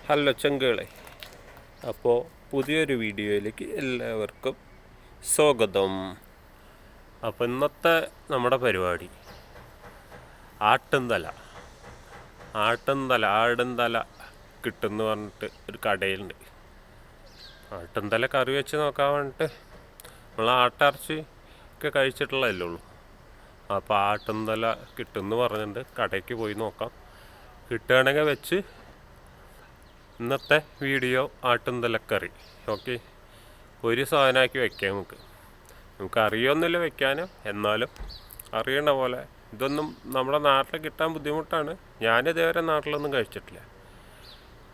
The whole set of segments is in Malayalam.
ഹലോ ചങ്കുകളെ, അപ്പോൾ പുതിയൊരു വീഡിയോയിലേക്ക് എല്ലാവർക്കും സ്വാഗതം. അപ്പോൾ ഇന്നത്തെ നമ്മുടെ പരിപാടി ആട്ടുംതല കിട്ടുമെന്ന് പറഞ്ഞിട്ട് ഒരു കടയിലുണ്ട്. ആട്ടുംതല കറി വെച്ച് നോക്കാൻ വേണ്ടിയിട്ട് നമ്മൾ ആട്ടിറച്ചി ഒക്കെ കഴിച്ചിട്ടുള്ളതല്ലേ ഉള്ളൂ. അപ്പോൾ ആട്ടുംതല കിട്ടുമെന്ന് പറഞ്ഞിട്ട് കടയ്ക്ക് പോയി നോക്കാം. കിട്ടുകയാണെങ്കിൽ വെച്ച് ഇന്നത്തെ വീഡിയോ ആട്ടുംതലക്കറി. ഓക്കെ, ഒരു സാധനമാക്കി വെക്കാം. നമുക്ക് അറിയൊന്നുമില്ല വെക്കാനും, എന്നാലും അറിയണ പോലെ. ഇതൊന്നും നമ്മുടെ നാട്ടിൽ കിട്ടാൻ ബുദ്ധിമുട്ടാണ്. ഞാനിതേവരെ നാട്ടിലൊന്നും കഴിച്ചിട്ടില്ല.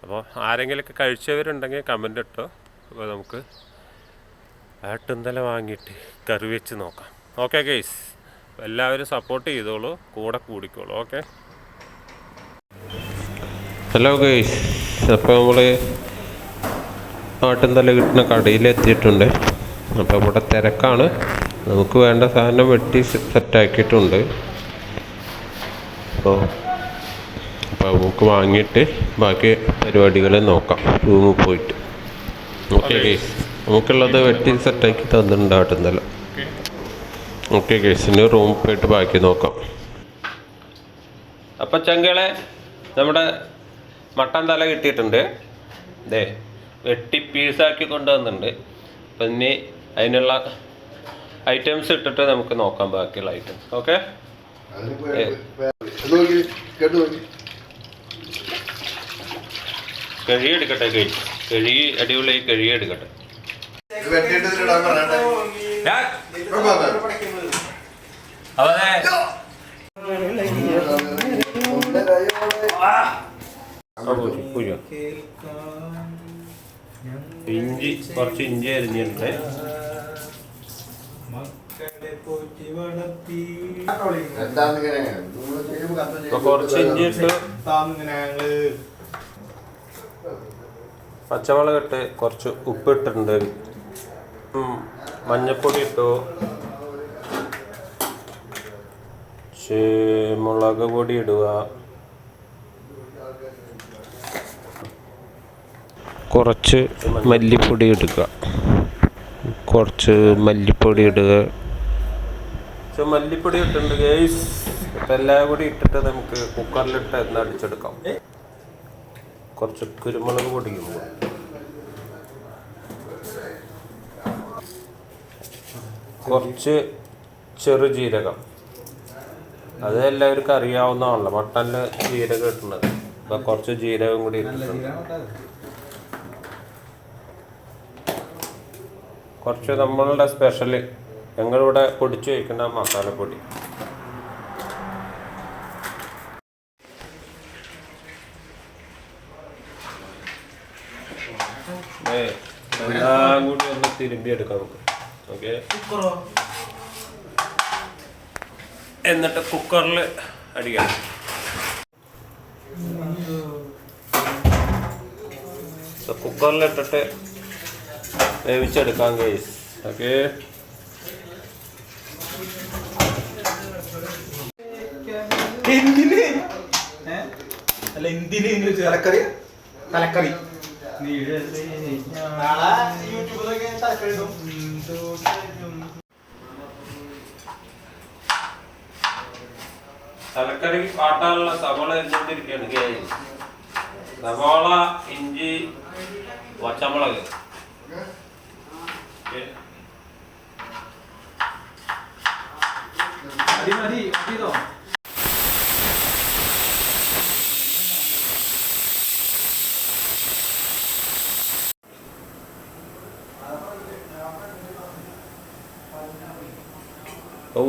അപ്പോൾ ആരെങ്കിലുമൊക്കെ കഴിച്ചവരുണ്ടെങ്കിൽ കമൻ്റ് ഇട്ടോ. അപ്പോൾ നമുക്ക് ആട്ടുംതല വാങ്ങിയിട്ട് കറി വെച്ച് നോക്കാം. ഓക്കെ ഗൈസ്, എല്ലാവരും സപ്പോർട്ട് ചെയ്തോളൂ, കൂടെ കൂടിക്കോളൂ. Okay, hello guys. അപ്പോൾ നമ്മൾ ആട്ടുംതല കിട്ടുന്ന കടയിലെത്തിയിട്ടുണ്ട്. അപ്പോൾ ഇവിടെ തിരക്കാണ്. നമുക്ക് വേണ്ട സാധനം വെട്ടി സെറ്റാക്കിയിട്ടുണ്ട്. അപ്പോൾ നമുക്ക് വാങ്ങിയിട്ട് ബാക്കി പരിപാടികൾ നോക്കാം റൂമിൽ പോയിട്ട്. ഓക്കെ ഗൈസ്, നമുക്കുള്ളത് വെട്ടി സെറ്റാക്കി തന്നിട്ടുണ്ട് ആട്ടുംതല. ഓക്കെ ഗൈസ്, ഇനി റൂമിൽ പോയിട്ട് ബാക്കി നോക്കാം. അപ്പോൾ ചങ്കളെ, നമ്മുടെ മട്ടൻ തല കിട്ടിയിട്ടുണ്ട്. ഇതേ വെട്ടി പീസാക്കി കൊണ്ടുവന്നിട്ടുണ്ട്. അപ്പം ഇനി അതിനുള്ള ഐറ്റംസ് ഇട്ടിട്ട് നമുക്ക് നോക്കാം ബാക്കിയുള്ള ഐറ്റംസ്. ഓക്കെ, കഴുകിയെടുക്കട്ടെ ഗൈസ്, അടിപൊളിയായി കഴുകിയെടുക്കട്ടെ. ഇഞ്ചി, കുറച്ച് ഇഞ്ചി അരിഞ്ഞിട്ടുണ്ട്. കുറച്ച് ഇഞ്ചി ഇട്ട്, പച്ചമുളക് ഇട്ട്, കുറച്ച് ഉപ്പ് ഇട്ടിട്ടുണ്ട്, മഞ്ഞപ്പൊടി ഇട്ടു, മുളക് പൊടി ഇടുക, കുറച്ച് മല്ലിപ്പൊടി എടുക്കുക, കുറച്ച് മല്ലിപ്പൊടി ഇടുക. മല്ലിപ്പൊടി ഇട്ടിട്ടുണ്ട് ഗൈസ്. ഇപ്പം എല്ലാം കൂടി ഇട്ടിട്ട് നമുക്ക് കുക്കറിലിട്ട് അടിച്ചെടുക്കാം. കുറച്ച് കുരുമുളക് പൊടി, കുറച്ച് ചെറുജീരകം. അത് എല്ലാവർക്കും അറിയാവുന്നതാണല്ലോ, മട്ടനിൽ ജീരകം ഇട്ടുന്നത്. അപ്പം കുറച്ച് ജീരകം കൂടി ഇട്ടിട്ടുണ്ട്. കുറച്ച് നമ്മളുടെ സ്പെഷ്യൽ, ഞങ്ങളിവിടെ പൊടിച്ച് വയ്ക്കുന്ന മസാലപ്പൊടി. എല്ലാം കൂടി ഒന്ന് തിരുമ്പിയെടുക്കാം നമുക്ക്. ഓക്കെ, എന്നിട്ട് കുക്കറിൽ അടിക്കാം. കുക്കറിലിട്ടിട്ട് വേവിച്ചെടുക്കാം ഗൈസ്. ഓക്കെ, തലക്കറി തലക്കറി കാട്ടാനുള്ള സവാള അരിഞ്ഞുകൊണ്ടിരിക്കുകയാണ് ഗൈസ്. സവാള, ഇഞ്ചി, പച്ചമുളക്.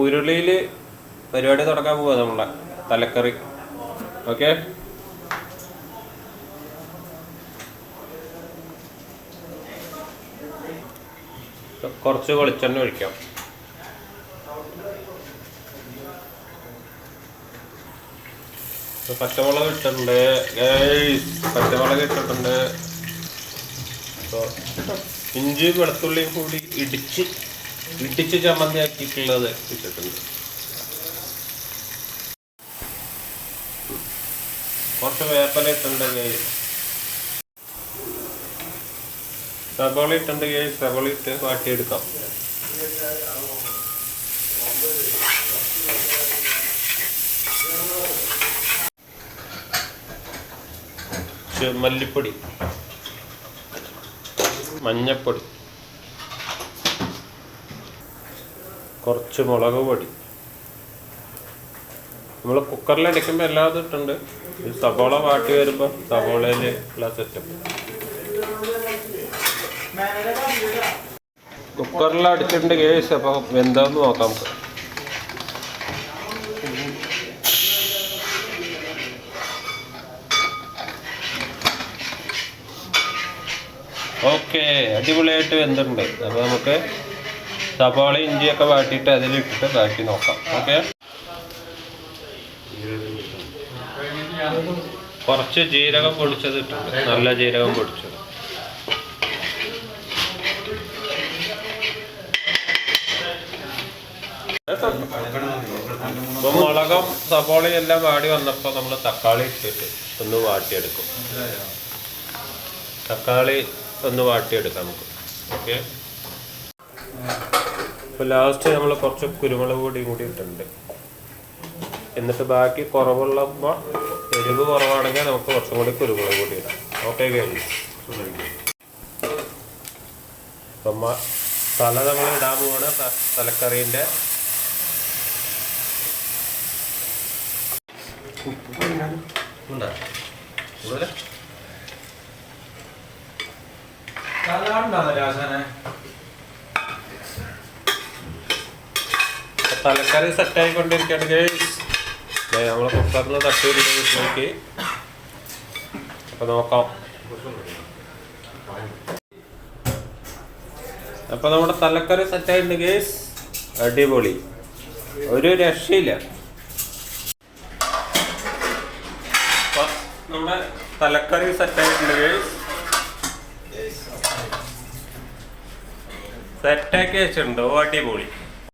ഉരുളിയിൽ പരിപാടി തുടങ്ങാൻ പോവാ നമ്മളെ തലക്കറി. ഓക്കെ, കുറച്ച് വെളിച്ചെണ്ണ ഒഴിക്കാം. പച്ചമുളക് ഇട്ടിട്ടുണ്ട്, പച്ചമുളക് ഇട്ടിട്ടുണ്ട്. ഇഞ്ചി വെളുത്തുള്ളിയും കൂടി ഇടിച്ച് ചമ്മന്തി ആക്കിയിട്ടുള്ളത് ഇട്ടിട്ടുണ്ട്. കുറച്ച് വേപ്പല ഇട്ടുണ്ട്. സവാള ഇട്ടുണ്ടെങ്കിൽ സവാള ഇട്ട് വാട്ടിയെടുക്കാം. മല്ലിപ്പൊടി, മഞ്ഞപ്പൊടി, കുറച്ച് മുളക് പൊടി. നമ്മൾ കുക്കറിൽ അടിക്കുമ്പോൾ എല്ലാതും ഇട്ടുണ്ട്. ഈ സവോള വാട്ടി വരുമ്പോൾ സവോളയിൽ ഉള്ള സെറ്റപ്പ്. കുക്കറിൽ അടിച്ചിട്ടുണ്ട് കേസ്. അപ്പോൾ എന്താന്ന് നോക്കാം നമുക്ക്. ഓക്കെ, അടിപൊളിയായിട്ട് വെന്തിട്ടുണ്ട്. അപ്പോൾ നമുക്ക് സവാള ഇഞ്ചിയൊക്കെ വാട്ടിയിട്ട് അതിലിട്ടിട്ട് ബാക്കി നോക്കാം. ഓക്കെ, കുറച്ച് ജീരകം പൊടിച്ചത് ഇട്ടിട്ടുണ്ട്, നല്ല ജീരകം പൊടിച്ചത്. അപ്പോൾ മുളകും സവാളയും എല്ലാം വാടി വന്നപ്പോൾ നമ്മൾ തക്കാളി ഇട്ടിട്ട് ഒന്ന് വാട്ടിയെടുക്കും. തക്കാളി ഒന്ന് വാട്ടിയെടുക്കാം നമുക്ക്. ഓക്കെ, ഇപ്പോൾ ലാസ്റ്റ് നമ്മൾ കുറച്ച് കുരുമുളക് പൊടിയും കൂടി ഇട്ടിട്ടുണ്ട്. എന്നിട്ട് ബാക്കി കുറവുള്ളപ്പോൾ, എരിവ് കുറവാണെങ്കിൽ നമുക്ക് കുറച്ചും കൂടി കുരുമുളക് പൊടി ഇടാം. ഓക്കെ ഗൈസ്, അപ്പം തല നമ്മൾ ഇടാൻ പോവാണ്. തലക്കറീൻ്റെ തലക്കറി സെറ്റായിക്കൊണ്ടിരിക്കുകയാണ് ഗൈസ്. നമ്മൾ കുക്കറിന് തട്ടിയിട്ടുണ്ട് വീട്ടിലേക്ക്. അപ്പോൾ നോക്കാം. അപ്പോൾ നമ്മുടെ തലക്കറി സെറ്റായിട്ടുണ്ട് ഗൈസ്. അടിപൊളി, ഒരു രക്ഷയില്ല. അപ്പോൾ നമ്മുടെ തലക്കറി സെറ്റായിട്ടുണ്ട് ഗൈസ്. സെറ്റാക്കി വെച്ചിട്ടുണ്ടോ? അടിപൊളി.